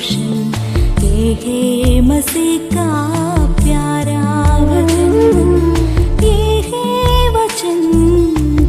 रोशन, ये है मसीह का प्यारा वचन, ये है वचन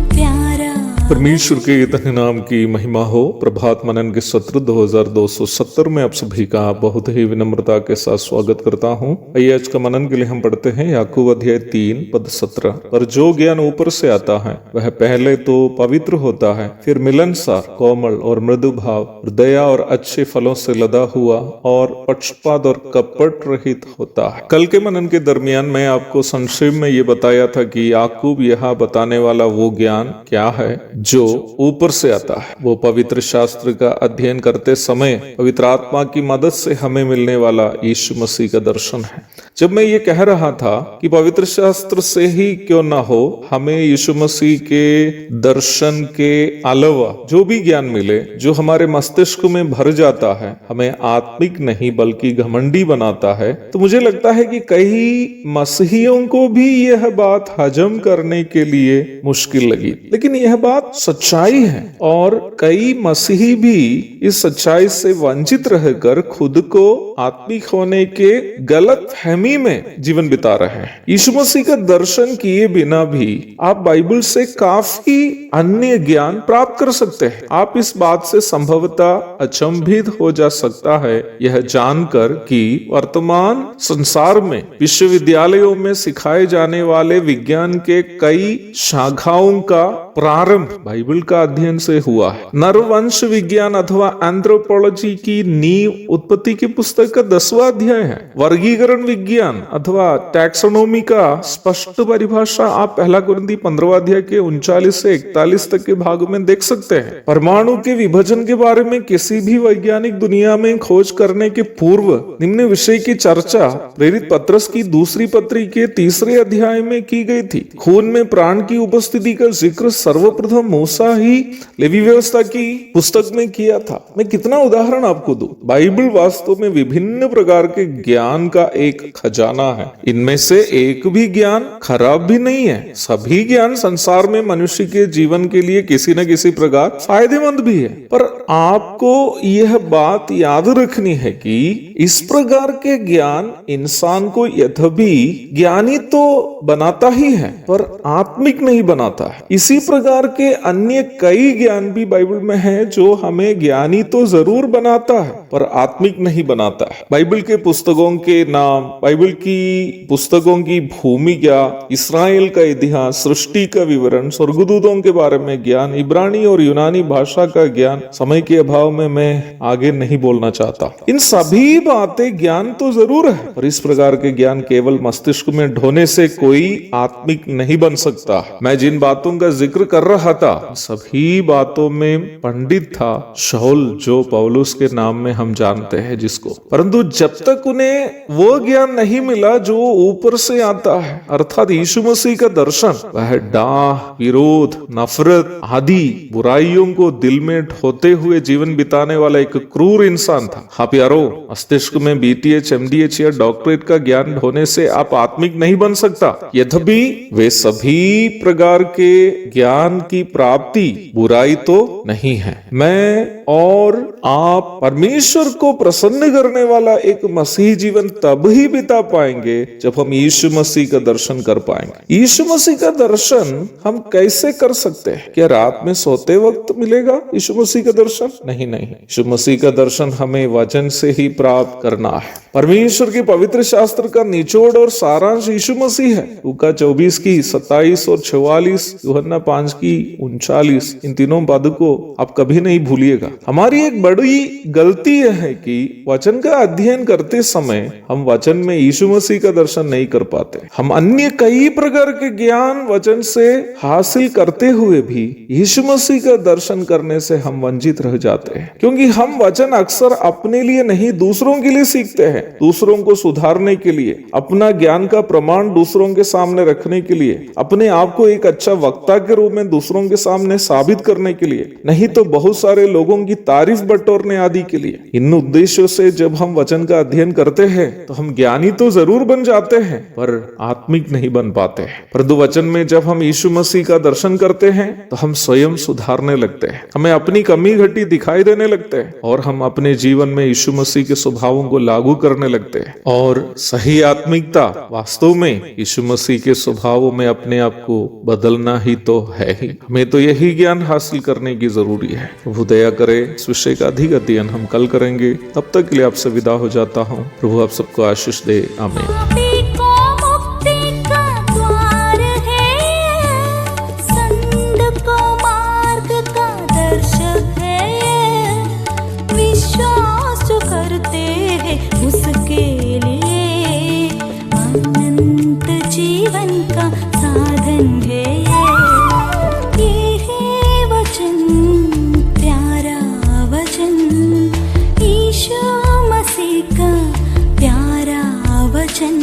प्यारा। परमेश्वर के धन्य नाम की महिमा हो। प्रभात मनन के सत्र 2270 में आप सभी का बहुत ही विनम्रता के साथ स्वागत करता हूं। आइए आज का मनन के लिए हम पढ़ते हैं याकूब अध्याय 3 पद 17। पर जो ज्ञान ऊपर से आता है वह पहले तो पवित्र होता है, फिर मिलनसार, कोमल और मृदु भाव, दया और अच्छे फलों से लदा हुआ और पक्षपात और कपट रहित होता है। कल के मनन के दरमियान मैं आपको संक्षेप में ये बताया था कि याकूब यहाँ बताने वाला वो ज्ञान क्या है जो ऊपर से आता है। वो पवित्र शास्त्र का अध्ययन करते समय पवित्र आत्मा की मदद से हमें मिलने वाला यीशु मसीह का दर्शन है। जब मैं ये कह रहा था कि पवित्र शास्त्र से ही क्यों ना हो, हमें यीशु मसीह के दर्शन के अलावा जो भी ज्ञान मिले, जो हमारे मस्तिष्क में भर जाता है, हमें आत्मिक नहीं बल्कि घमंडी बनाता है, तो मुझे लगता है कि कई मसीहियों को भी यह बात हजम करने के लिए मुश्किल लगी। लेकिन यह बात सच्चाई है और कई मसीही भी इस सच्चाई से वंचित रहकर खुद को आत्मिक होने के गलत फहमी में जीवन बिता रहे हैं। यीशु मसीह का दर्शन किए बिना भी आप बाइबल से काफी अन्य ज्ञान प्राप्त कर सकते हैं। आप इस बात से संभवतः अचंभित हो जा सकता है यह जानकर कि वर्तमान संसार में विश्वविद्यालयों में सिखाए जाने वाले विज्ञान के कई शाखाओं का प्रारंभ बाइबल का अध्ययन से हुआ है। नरवंश विज्ञान अथवा एंथ्रोपोलॉजी की नींव उत्पत्ति की पुस्तक का 10वां अध्याय है। वर्गीकरण विज्ञान अथवा टैक्सोनॉमी का स्पष्ट परिभाषा आप पहला कुरिन्थी 15वां अध्याय के 39 से 41 तक के भाग में देख सकते हैं। परमाणु के विभाजन के बारे में किसी भी वैज्ञानिक दुनिया में खोज करने के पूर्व निम्न विषय की चर्चा प्रेरित पत्रस की दूसरी पत्री के 3 अध्याय में की गई थी। खून में प्राण की उपस्थिति का जिक्र सर्वप्रथम मूसा ही लेवी व्यवस्था की पुस्तक में किया था। मैं कितना उदाहरण आपको दूं। बाइबल वास्तव में विभिन्न प्रकार के ज्ञान का एक खजाना है। इनमें से एक भी ज्ञान खराब भी नहीं है। सभी ज्ञान संसार में मनुष्य के जीवन के लिए किसी न किसी प्रकार फायदेमंद भी है। पर आपको यह बात याद रखनी है कि इस प्रकार के ज्ञान इंसान को यद्यपि ज्ञानी तो बनाता ही है पर आत्मिक नहीं बनाता है। इसी प्रकार के अन्य कई ज्ञान भी बाइबल में है जो हमें ज्ञानी तो जरूर बनाता है पर आत्मिक नहीं बनाता है। बाइबल के पुस्तकों के नाम, बाइबल की पुस्तकों की भूमिका, इस्राएल का इतिहास, सृष्टि का विवरण, स्वर्गदूतों के बारे में ज्ञान, इब्रानी और यूनानी भाषा का ज्ञान, समय के अभाव में मैं आगे नहीं बोलना चाहता। इन सभी बातें ज्ञान तो जरूर है पर इस प्रकार के ज्ञान केवल मस्तिष्क में ढोने से कोई आत्मिक नहीं बन सकता। मैं जिन बातों का जिक्र कर रहा था सभी बातों में पंडित था शाऊल, जो पौलुस के नाम में हम जानते हैं जिसको। परंतु जब तक उन्हें वो ज्ञान नहीं मिला जो ऊपर से आता है, अर्थात यीशु मसीह का दर्शन, वह डाह, विरोध, नफरत आदि बुराइयों को दिल में ढोते हुए जीवन बिताने वाला एक क्रूर इंसान था। हाँ प्यारो, मस्तिष्क में BTH, MDH या डॉक्टरेट का ज्ञान ढोने से आप आत्मिक नहीं बन सकता। यद्यपि वे सभी प्रकार के ज्ञान की प्राप्ति बुराई तो नहीं है। मैं और आप परमेश्वर को प्रसन्न करने वाला एक मसीह जीवन तब ही बिता पाएंगे जब हम यीशु मसीह का दर्शन कर पाएंगे। यीशु मसीह का दर्शन हम कैसे कर सकते हैं? क्या रात में सोते वक्त मिलेगा यीशु मसीह का दर्शन? नहीं। यीशु मसीह का दर्शन हमें वचन से ही प्राप्त करना है। परमेश्वर के पवित्र शास्त्र का निचोड़ और सारांश यीशु मसीह है। लूका 24 की 27 और 44, यूहन्ना 5 की 39, इन तीनों पद को आप कभी नहीं भूलिएगा। हमारी एक बड़ी गलती यह है कि वचन का अध्ययन करते समय हम वचन में यीशु मसीह का दर्शन नहीं कर पाते। हम अन्य कई प्रकार के ज्ञान वचन से हासिल करते हुए भी यीशु मसीह का दर्शन करने से हम वंचित रह जाते हैं, क्योंकि हम वचन अक्सर अपने लिए नहीं दूसरों के लिए सीखते हैं, दूसरों को सुधारने के लिए, अपना ज्ञान का प्रमाण दूसरों के सामने रखने के लिए, अपने आप को एक अच्छा वक्ता के रूप में दूसरों के सामने साबित करने के लिए, नहीं तो बहुत सारे लोगों की तारीफ बटोरने आदि के लिए। इन उद्देश्यों से जब हम वचन का अध्ययन करते हैं तो हम ज्ञानी ज्ञानी तो जरूर बन जाते हैं पर आत्मिक नहीं बन पाते हैं। परंतु वचन में जब हम यीशु मसीह का दर्शन करते हैं तो हम स्वयं सुधारने लगते हैं, हमें अपनी कमी घटी दिखाई देने लगते हैं और हम अपने जीवन में यीशु मसीह के स्वभावों को लागू करने लगते हैं। और सही आत्मिकता वास्तव में यीशु मसीह के स्वभावों में अपने आप को बदलना ही तो है ही। हमें तो यही ज्ञान हासिल करने की जरूरी है। प्रभु दया करे। इस विषय का अधिक अध्ययन हम कल करेंगे। तब तक के लिए आपसे विदा हो जाता हूँ। प्रभु आप सबको आशीष दे। आमीन। पापी को मुक्ति का द्वार है, संत को मार्ग का दर्शक है, विश्वास जो करते हैं उसके लिए अनंत जीवन का साधन है। ये है वचन, प्यारा वचन, यीशु मसीह का प्यारा वचन।